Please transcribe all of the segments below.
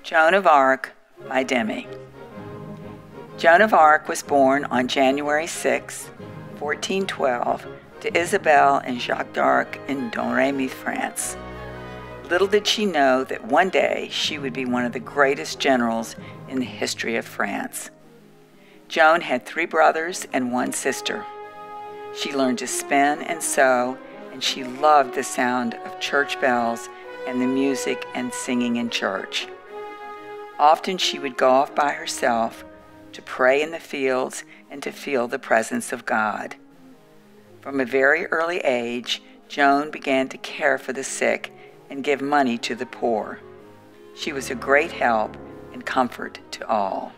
Joan of Arc by Demi. Joan of Arc was born on January 6, 1412, to Isabelle and Jacques d'Arc in Dougherty, France. Little did she know that one day she would be one of the greatest generals in the history of France. Joan had 3 brothers and 1 sister. She learned to spin and sew, and she loved the sound of church bells and the music and singing in church. Often she would go off by herself to pray in the fields and to feel the presence of God. From a very early age, Joan began to care for the sick and give money to the poor. She was a great help and comfort to all.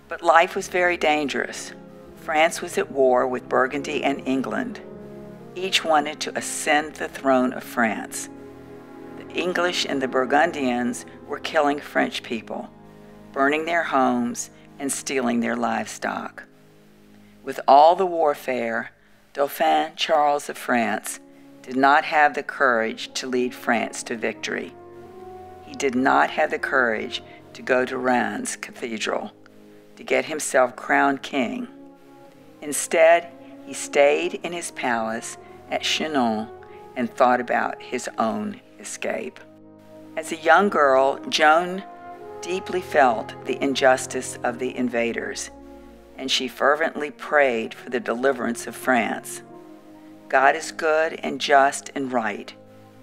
But life was very dangerous. France was at war with Burgundy and England. Each wanted to ascend the throne of France. The English and the Burgundians were killing French people, burning their homes and stealing their livestock. With all the warfare, Dauphin Charles of France did not have the courage to lead France to victory. He did not have the courage to go to Reims Cathedral to get himself crowned king. Instead, he stayed in his palace at Chinon and thought about his own escape. As a young girl, Joan deeply felt the injustice of the invaders, and she fervently prayed for the deliverance of France. God is good and just and right.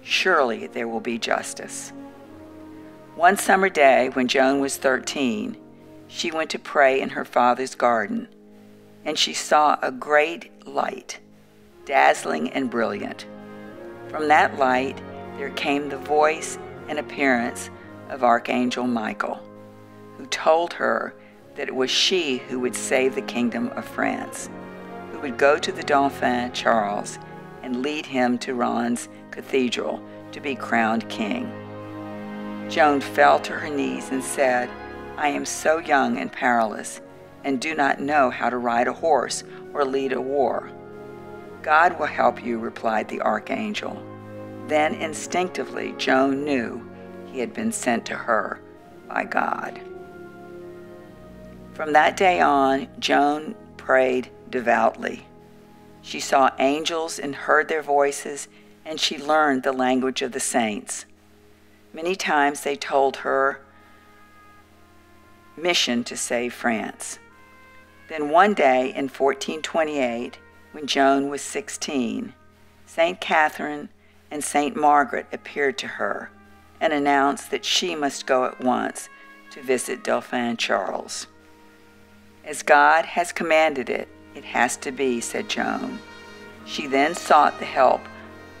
Surely there will be justice. One summer day, when Joan was 13, she went to pray in her father's garden, and she saw a great light, dazzling and brilliant. From that light, there came the voice and appearance of Archangel Michael, who told her that it was she who would save the kingdom of France, who would go to the Dauphin Charles and lead him to Reims Cathedral to be crowned king. Joan fell to her knees and said, "I am so young and powerless, and do not know how to ride a horse or lead a war." "God will help you," replied the archangel. Then instinctively Joan knew he had been sent to her by God. From that day on, Joan prayed devoutly. She saw angels and heard their voices, and she learned the language of the saints. Many times they told her mission to save France. Then one day in 1428, when Joan was 16, St. Catherine and St. Margaret appeared to her and announced that she must go at once to visit Dauphin Charles. "As God has commanded it, it has to be," said Joan. She then sought the help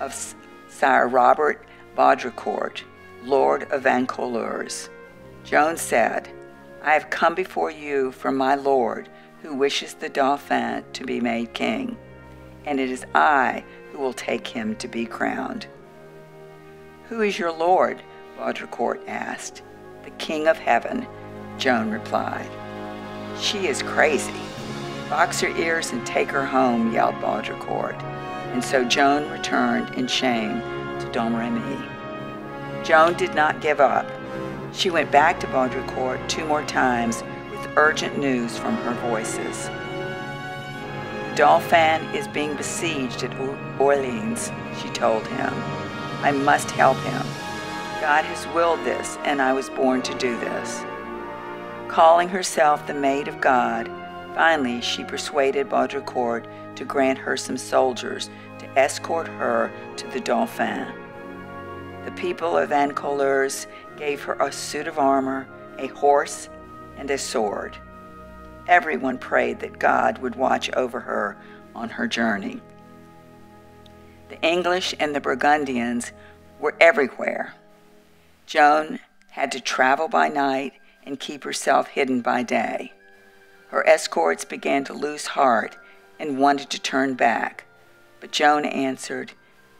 of Sire Robert Baudricourt, Lord of Vaucouleurs. Joan said, "I have come before you from my lord, who wishes the Dauphin to be made king, and it is I who will take him to be crowned." "Who is your lord?" Baudricourt asked. "The King of Heaven," Joan replied. "She is crazy. Box her ears and take her home," yelled Baudricourt, and so Joan returned in shame to Dougherty. Joan did not give up. She went back to Baudricourt 2 more times with urgent news from her voices. "The Dauphin is being besieged at Orleans," she told him. "I must help him. God has willed this, and I was born to do this." Calling herself the Maid of God, finally she persuaded Baudricourt to grant her some soldiers to escort her to the Dauphin. The people of Vaucouleurs gave her a suit of armor, a horse, and a sword. Everyone prayed that God would watch over her on her journey. The English and the Burgundians were everywhere. Joan had to travel by night and keep herself hidden by day. Her escorts began to lose heart and wanted to turn back, but Joan answered,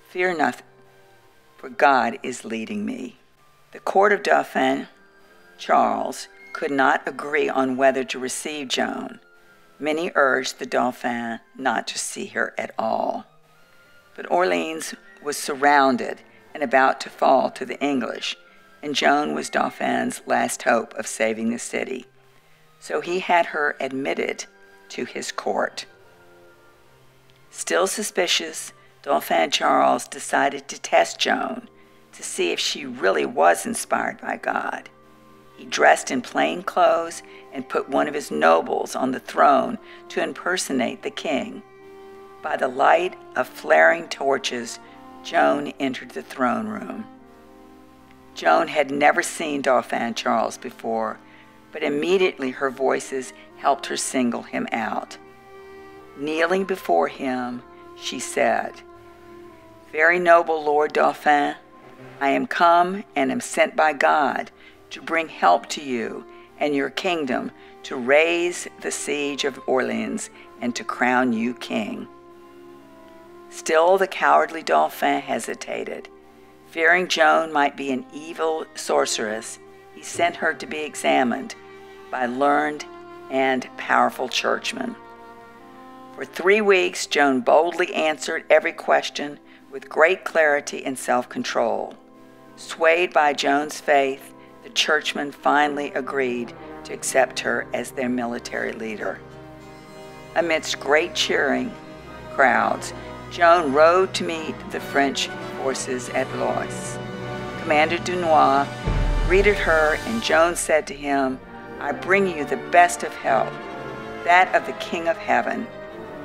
"Fear nothing, for God is leading me." The court of Dauphin Charles could not agree on whether to receive Joan. Many urged the Dauphin not to see her at all. But Orleans was surrounded and about to fall to the English, and Joan was Dauphin's last hope of saving the city. So he had her admitted to his court. Still suspicious, Dauphin Charles decided to test Joan to see if she really was inspired by God. He dressed in plain clothes and put one of his nobles on the throne to impersonate the king. By the light of flaring torches, Joan entered the throne room. Joan had never seen Dauphin Charles before, but immediately her voices helped her single him out. Kneeling before him, she said, "Very noble Lord Dauphin, I am come and am sent by God to bring help to you and your kingdom, to raise the siege of Orleans and to crown you king." Still the cowardly Dauphin hesitated. Fearing Joan might be an evil sorceress, he sent her to be examined by learned and powerful churchmen. For 3 weeks, Joan boldly answered every question with great clarity and self-control. Swayed by Joan's faith, the churchmen finally agreed to accept her as their military leader. Amidst great cheering crowds, Joan rode to meet the French forces at Blois. Commander Dunois greeted her, and Joan said to him, "I bring you the best of help, that of the King of Heaven.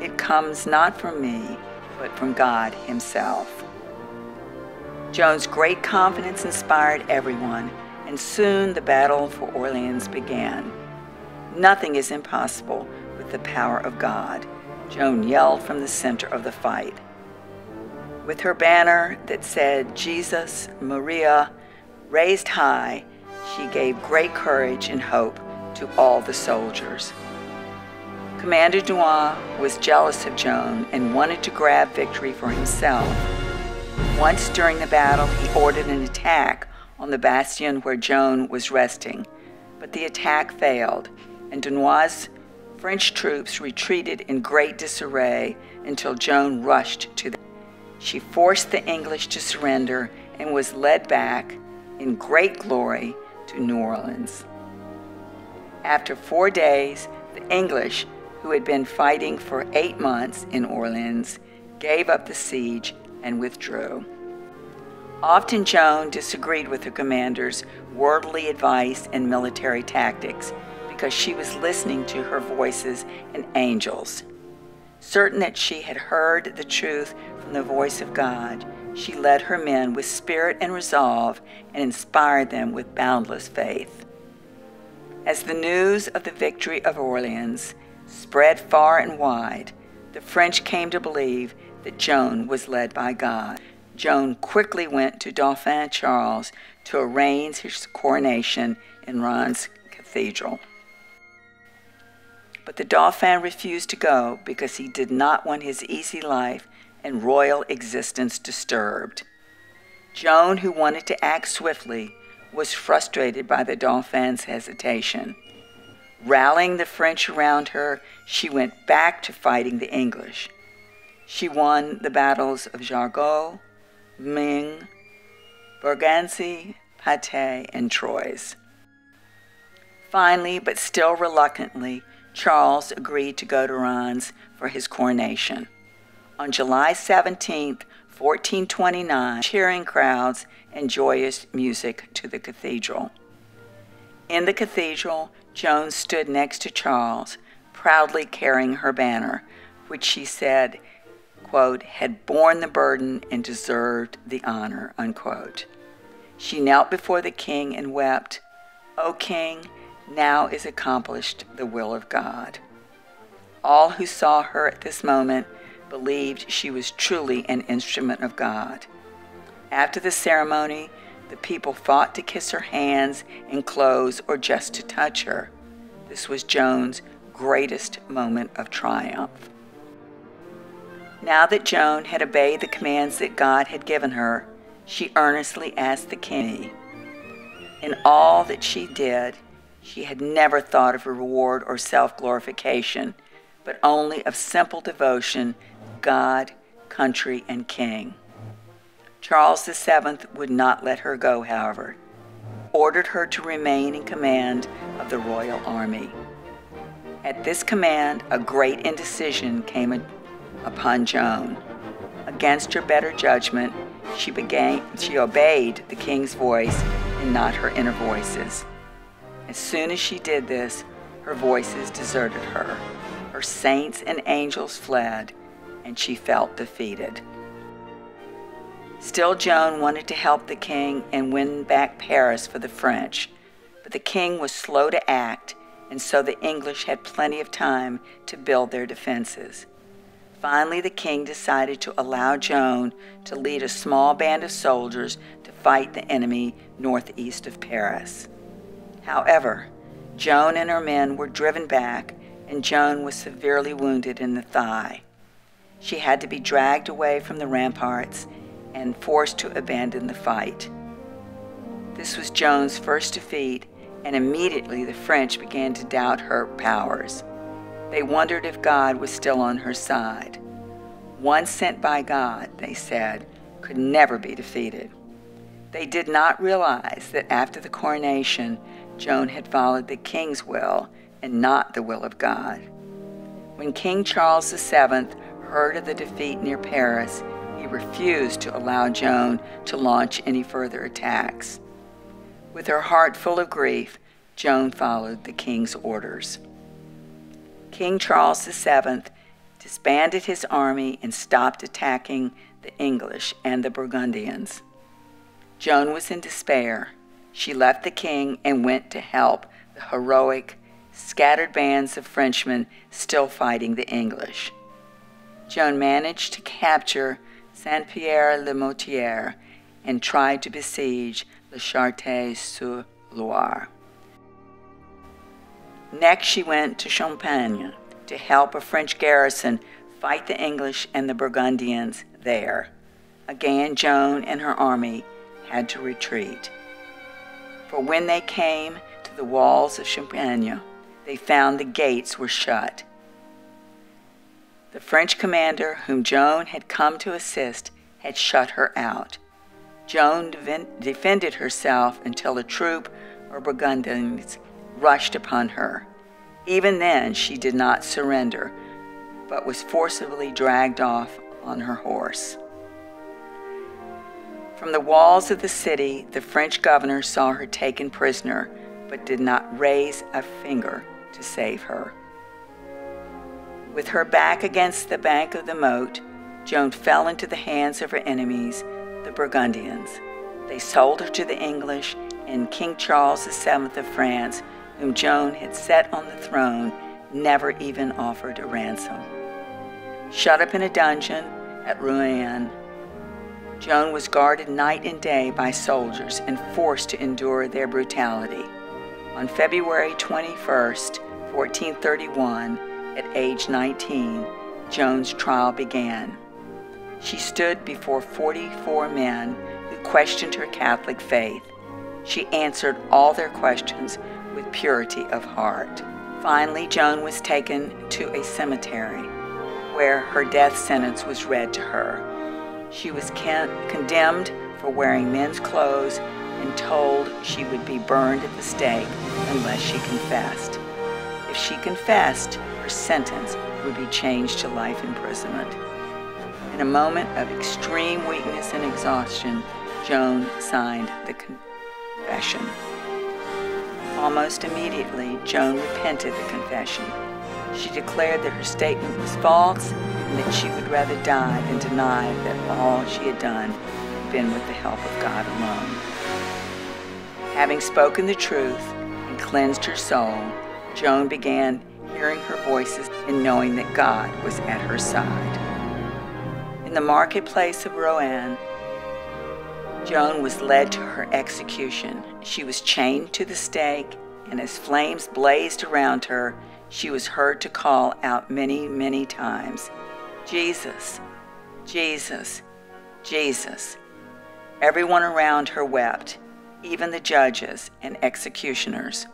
It comes not from me, but from God himself." Joan's great confidence inspired everyone, and soon the battle for Orleans began. "Nothing is impossible with the power of God," Joan yelled from the center of the fight. With her banner that said Jesus, Maria, raised high, she gave great courage and hope to all the soldiers. Commander Dunois was jealous of Joan and wanted to grab victory for himself. Once during the battle, he ordered an attack on the bastion where Joan was resting, but the attack failed, and Dunois' French troops retreated in great disarray until Joan rushed to them. She forced the English to surrender and was led back in great glory to New Orleans. After 4 days, the English, who had been fighting for 8 months in Orleans, gave up the siege and withdrew. Often Joan disagreed with her commander's worldly advice and military tactics because she was listening to her voices and angels. Certain that she had heard the truth from the voice of God, she led her men with spirit and resolve and inspired them with boundless faith. As the news of the victory of Orleans spread far and wide, the French came to believe that Joan was led by God. Joan quickly went to Dauphin Charles to arrange his coronation in Reims Cathedral. But the Dauphin refused to go because he did not want his easy life and royal existence disturbed. Joan, who wanted to act swiftly, was frustrated by the Dauphin's hesitation. Rallying the French around her, she went back to fighting the English. She won the battles of Jargeau, Meung, Bergancy, Patay, and Troyes. Finally, but still reluctantly, Charles agreed to go to Reims for his coronation. On July 17, 1429, cheering crowds and joyous music to the cathedral. In the cathedral, Joan stood next to Charles, proudly carrying her banner, which she said, quote, had borne the burden and deserved the honor, unquote. She knelt before the king and wept, "O king, now is accomplished the will of God." All who saw her at this moment believed she was truly an instrument of God. After the ceremony, the people fought to kiss her hands and clothes or just to touch her. This was Joan's greatest moment of triumph. Now that Joan had obeyed the commands that God had given her, she earnestly asked the king. In all that she did, she had never thought of reward or self-glorification, but only of simple devotion to God, country, and king. Charles VII would not let her go, however. ordered her to remain in command of the royal army. At this command, a great indecision came upon Joan. Against her better judgment, she obeyed the king's voice and not her inner voices. As soon as she did this, her voices deserted her. Her saints and angels fled, and she felt defeated. Still, Joan wanted to help the king and win back Paris for the French, but the king was slow to act, and so the English had plenty of time to build their defenses. Finally, the king decided to allow Joan to lead a small band of soldiers to fight the enemy northeast of Paris. However, Joan and her men were driven back, and Joan was severely wounded in the thigh. She had to be dragged away from the ramparts and forced to abandon the fight. This was Joan's first defeat, and immediately the French began to doubt her powers. They wondered if God was still on her side. One sent by God, they said, could never be defeated. They did not realize that after the coronation, Joan had followed the king's will and not the will of God. When King Charles VII heard of the defeat near Paris, he refused to allow Joan to launch any further attacks. With her heart full of grief, Joan followed the king's orders. King Charles VII disbanded his army and stopped attacking the English and the Burgundians. Joan was in despair. She left the king and went to help the heroic, scattered bands of Frenchmen still fighting the English. Joan managed to capture Saint-Pierre-le-Moutier and tried to besiege Le Chartres-sur-Loire. Next, she went to Champagne to help a French garrison fight the English and the Burgundians there. Again, Joan and her army had to retreat. For when they came to the walls of Champagne, they found the gates were shut. The French commander whom Joan had come to assist had shut her out. Joan defended herself until a troop of Burgundians rushed upon her. Even then, she did not surrender, but was forcibly dragged off on her horse. From the walls of the city, the French governor saw her taken prisoner, but did not raise a finger to save her. With her back against the bank of the moat, Joan fell into the hands of her enemies, the Burgundians. They sold her to the English, and King Charles VII of France, whom Joan had set on the throne, never even offered a ransom. Shut up in a dungeon at Rouen, Joan was guarded night and day by soldiers and forced to endure their brutality. On February 21st, 1431, at age 19, Joan's trial began. She stood before 44 men who questioned her Catholic faith. She answered all their questions with purity of heart. Finally, Joan was taken to a cemetery where her death sentence was read to her. She was condemned for wearing men's clothes and told she would be burned at the stake unless she confessed. If she confessed, her sentence would be changed to life imprisonment. In a moment of extreme weakness and exhaustion, Joan signed the confession. Almost immediately, Joan repented the confession. She declared that her statement was false and that she would rather die than deny that all she had done had been with the help of God alone. Having spoken the truth and cleansed her soul, Joan began hearing her voices and knowing that God was at her side. In the marketplace of Rouen, Joan was led to her execution. She was chained to the stake, and as flames blazed around her, she was heard to call out many, many times, "Jesus, Jesus, Jesus." Everyone around her wept, even the judges and executioners.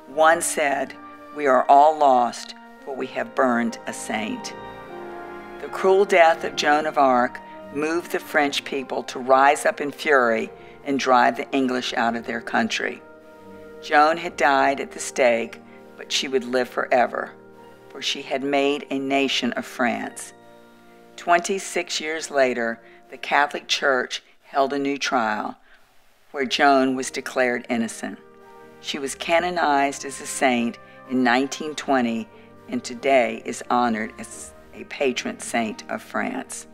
One said, "We are all lost, for we have burned a saint." The cruel death of Joan of Arc moved the French people to rise up in fury and drive the English out of their country. Joan had died at the stake, but she would live forever, for she had made a nation of France. 26 years later, the Catholic Church held a new trial, where Joan was declared innocent. She was canonized as a saint in 1920 and today is honored as a patron saint of France.